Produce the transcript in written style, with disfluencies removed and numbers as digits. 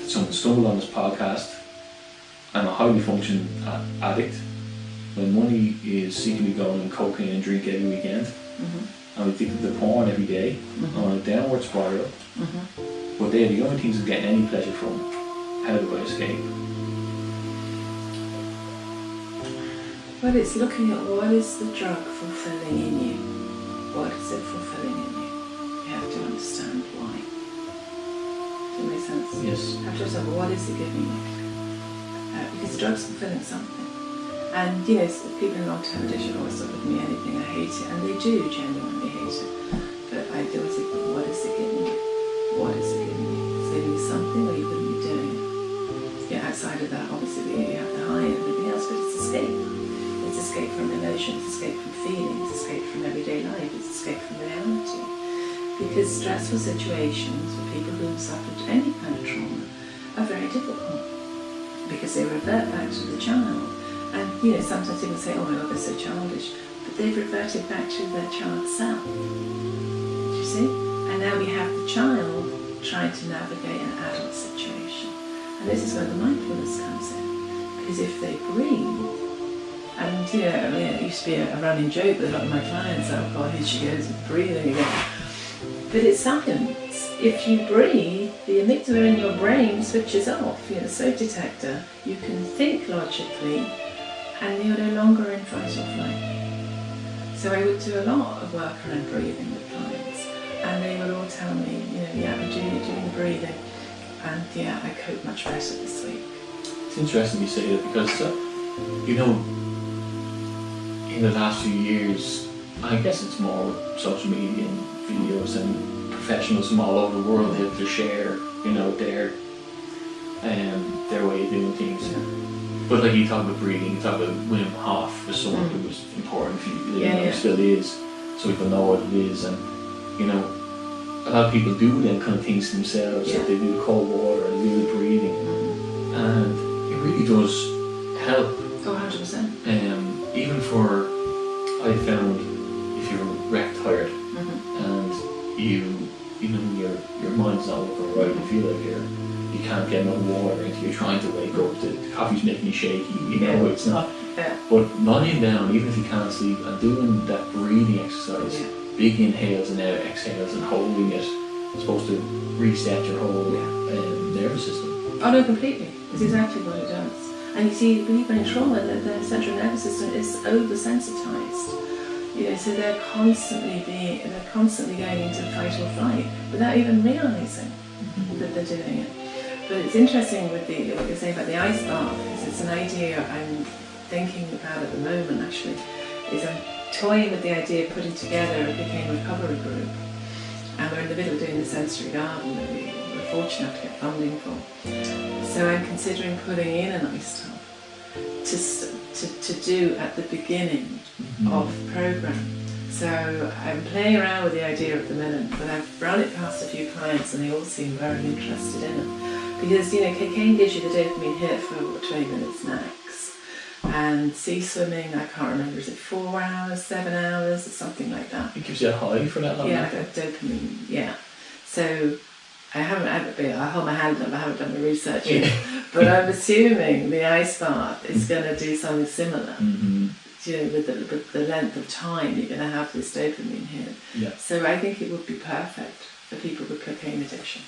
someone stumbled on this podcast. I'm a highly functioning addict. My money is secretly going on cocaine and drink every weekend. I'm addicted to porn every day. I'm on a downward spiral. But they're the only things I'm getting any pleasure from. How do I escape? Well, it's looking at what is the drug fulfilling in you. What is it fulfilling in you? You have to understand why. Does that make sense? Yes. You have to understand what is it giving you. Because the drug's fulfilling something. And you know, people in long-term addiction always stop with me anything, I hate it. And they do genuinely hate it. But I do always think, what is it giving you? What is it giving you? It's giving you something or you wouldn't be doing it. Yeah, outside of that, obviously you have the high and everything else, but it's escape. It's escape from emotions, escape from feelings, escape from everyday life, it's escape from reality. Because stressful situations for people who have suffered any kind of trauma are very difficult. Because they revert back to the child. And you know, sometimes people say, oh my God, they're so childish. But they've reverted back to their child self. Do you see? And now we have the child trying to navigate an adult situation. And this is where the mindfulness comes in. Because if they breathe, and you know, I mean, it used to be a running joke with a lot of my clients, oh God, here she goes with breathing again. But it's science. If you breathe, the amygdala in your brain switches off, you know, the smoke detector, you can think logically, and you're no longer in fight or flight. So I would do a lot of work around breathing with clients, and they would all tell me, you know, yeah, I'm doing the breathing, and yeah, I cope much better this week. It's interesting you say that because, you know, in the last few years, I guess it's more social media and videos and professionals from all over the world able to share, you know, their way of doing things. Yeah. But like you talk about breathing, you talk about Wim Hof was someone who was important for you, you know, still is, so people know what it is. And you know, a lot of people do them kind of things themselves, like they do cold water and do the breathing, and it really does help. Oh, 100%. Even for, I found, if you're wrecked tired and you know your mind's not working right, you feel like you can't get enough water, and you're trying to wake up, the coffee's making you shaky, you know it's not. But lying down, even if you can't sleep, and doing that breathing exercise, big inhales and exhales and holding it, it's supposed to reset your whole nervous system. Oh no, completely. It's exactly what it does. And you see, people in trauma, their central nervous system is oversensitized. You know, so they're constantly going into fight or flight without even realizing that they're doing it. But it's interesting with what you're saying about the ice bath, because it's an idea I'm thinking about at the moment. Actually, is I'm toying with the idea of putting together a cocaine recovery group, and we're in the middle of doing the sensory garden that we were fortunate enough to get funding for. So I'm considering putting in an ice tub to do at the beginning of the program. So I'm playing around with the idea at the minute, but I've run it past a few clients and they all seem very interested in it. Because, you know, cocaine gives you the dopamine hit for 20 minutes max. And sea swimming, I can't remember, is it 4 hours, 7 hours, or something like that? It gives you a high for that long? Yeah, like a dopamine, yeah. So I hold my hand up, I haven't done the research yet, but I'm assuming the ice bath is going to do something similar. You know, with the length of time you're going to have this dopamine hit. So I think it would be perfect for people with cocaine addiction.